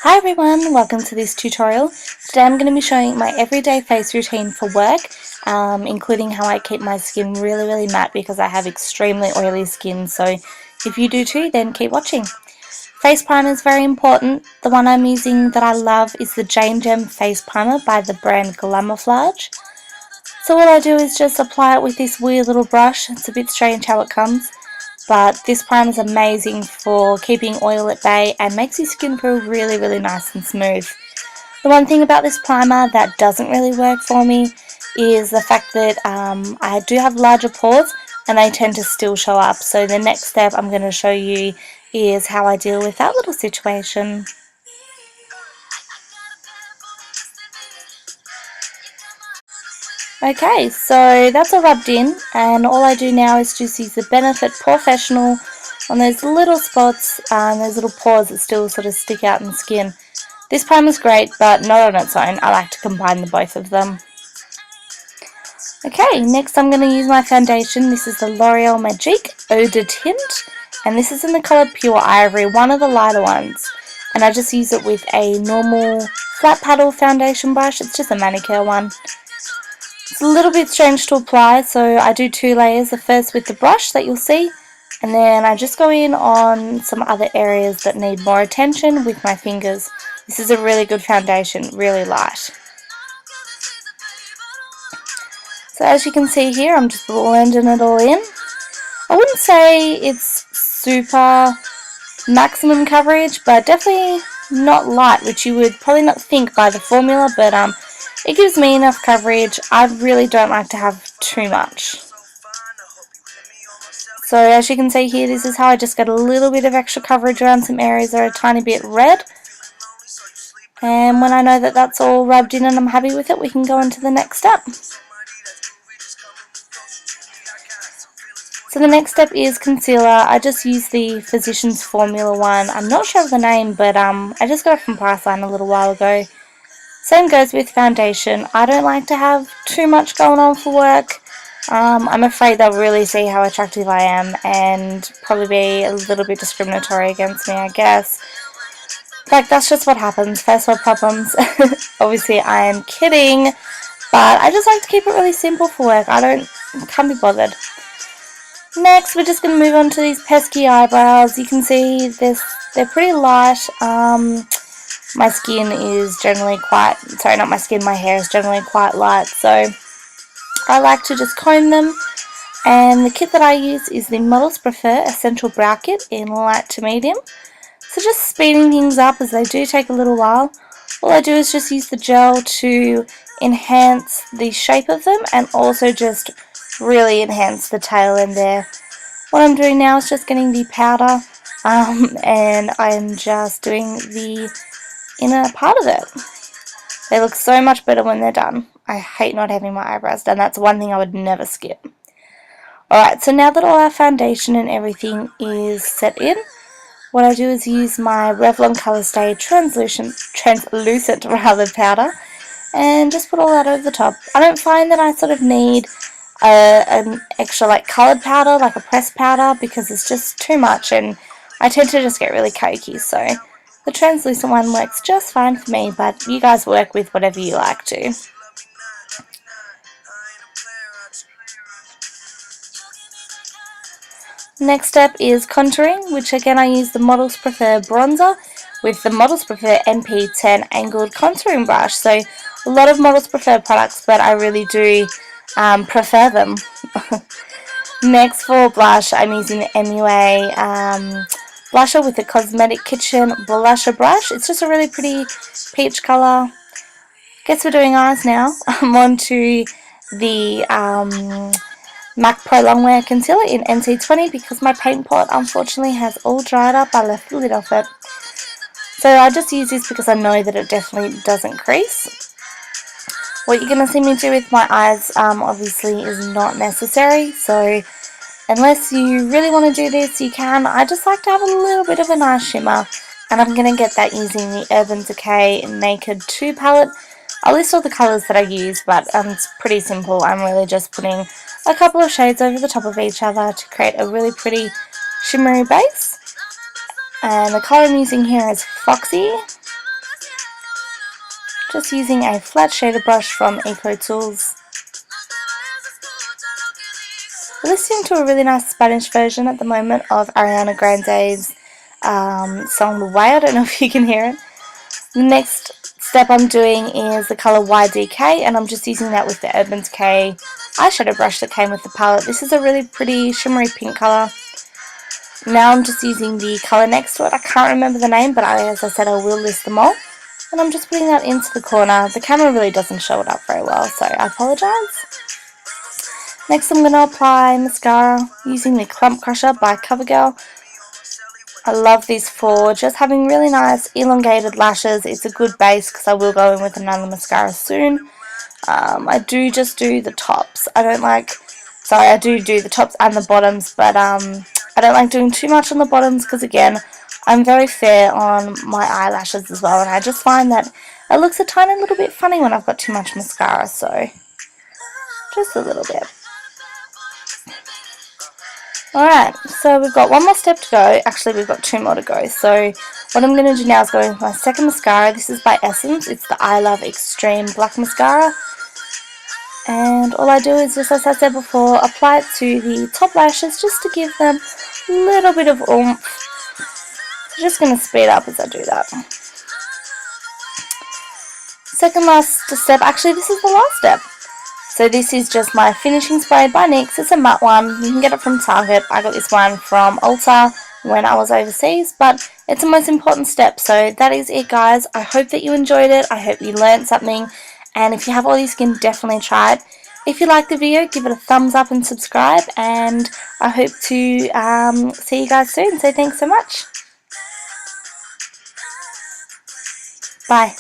Hi everyone, welcome to this tutorial. Today I'm going to be showing my everyday face routine for work, including how I keep my skin really matte because I have extremely oily skin, so if you do too, then keep watching. Face primer is very important. The one I'm using that I love is the Jane Gem Face Primer by the brand Glamourflage. So what I do is just apply it with this weird little brush. It's a bit strange how it comes. But this primer is amazing for keeping oil at bay and makes your skin feel really nice and smooth. The one thing about this primer that doesn't really work for me is the fact that I do have larger pores and they tend to still show up. So the next step I'm going to show you is how I deal with that little situation. Okay, so that's all rubbed in, and all I do now is just use the Benefit POREfessional on those little spots and those little pores that still sort of stick out in the skin. This primer is great, but not on its own. I like to combine the both of them. Okay, next I'm going to use my foundation. This is the L'Oreal Magique Eau de Tint, and this is in the colour Pure Ivory, one of the lighter ones. And I just use it with a normal flat paddle foundation brush. It's just a Manicare one. It's a little bit strange to apply, so I do two layers. The first with the brush that you'll see, and then I just go in on some other areas that need more attention with my fingers. This is a really good foundation, really light. So as you can see here, I'm just blending it all in. I wouldn't say it's super maximum coverage, but definitely not light, which you would probably not think by the formula, but it gives me enough coverage. I really don't like to have too much. So as you can see here, this is how I just get a little bit of extra coverage around some areas that are a tiny bit red. And when I know that that's all rubbed in and I'm happy with it, we can go on to the next step. So the next step is concealer. I just use the Physicians Formula one. I'm not sure of the name, but I just got it from Priceline a little while ago. Same goes with foundation. I don't like to have too much going on for work. I'm afraid they'll really see how attractive I am and probably be a little bit discriminatory against me, I guess. Like, that's just what happens. First world problems. Obviously, I am kidding, but I just like to keep it really simple for work. Can't be bothered. Next, we're just going to move on to these pesky eyebrows. You can see they're pretty light. My skin is generally quite, my hair is generally quite light, so I like to just comb them. And the kit that I use is the Models Prefer Essential Brow Kit in light to medium. So just speeding things up as they do take a little while. All I do is just use the gel to enhance the shape of them and also just really enhance the tail end there. What I'm doing now is just getting the powder and I'm just doing the inner part of it. They look so much better when they're done. I hate not having my eyebrows done. That's one thing I would never skip. Alright, so now that all our foundation and everything is set in, what I do is use my Revlon ColourStay translucent powder and just put all that over the top. I don't find that I sort of need an extra coloured powder, like a pressed powder, because it's just too much and I tend to just get really cakey, so the translucent one works just fine for me, but you guys work with whatever you like to. Next step is contouring, which again I use the Models Prefer bronzer with the Models Prefer MP10 angled contouring brush. So a lot of Models Prefer products, but I really do prefer them. Next, for blush, I'm using the MUA Blusher with the Cosmetic Kitchen Blusher brush. It's just a really pretty peach colour. Guess we're doing eyes now. I'm on to the MAC Prolongwear Concealer in NC20 because my paint pot unfortunately has all dried up. I left the lid off it. So I just use this because I know that it definitely doesn't crease. What you're going to see me do with my eyes obviously is not necessary, so unless you really want to do this, you can. I just like to have a little bit of a nice shimmer, and I'm going to get that using the Urban Decay Naked 2 palette. I'll list all the colours that I use, but it's pretty simple. I'm really just putting a couple of shades over the top of each other to create a really pretty shimmery base. And the colour I'm using here is Foxy. just using a flat shader brush from EcoTools. Listening to a really nice Spanish version at the moment of Ariana Grande's song The Way. I don't know if you can hear it. The next step I'm doing is the colour YDK, and I'm just using that with the Urban Decay eyeshadow brush that came with the palette. This is a really pretty shimmery pink colour. Now I'm just using the colour next to it. I can't remember the name, but as I said, I will list them all. And I'm just putting that into the corner. The camera really doesn't show it up very well, so I apologise. Next I'm going to apply mascara using the Clump Crusher by Covergirl. I love these for just having really nice elongated lashes. It's a good base because I will go in with another mascara soon. I do just do the tops. I do the tops and the bottoms, but I don't like doing too much on the bottoms because, again, I'm very fair on my eyelashes as well, and I just find that it looks a tiny little bit funny when I've got too much mascara, so just a little bit. Alright, so we've got one more step to go. Actually, we've got two more to go. So what I'm going to do now is go in with my second mascara. This is by Essence. It's the I Love Extreme Black Mascara. And all I do is, just as I said before, apply it to the top lashes just to give them a little bit of oomph. I'm just going to speed up as I do that. Second last step, actually this is the last step. So this is just my finishing spray by NYX. It's a matte one. You can get it from Target. I got this one from Ulta when I was overseas, but it's the most important step. So that is it, guys. I hope that you enjoyed it. I hope you learned something. And if you have oily skin, definitely try it. If you like the video, give it a thumbs up and subscribe. And I hope to see you guys soon. So thanks so much. Bye.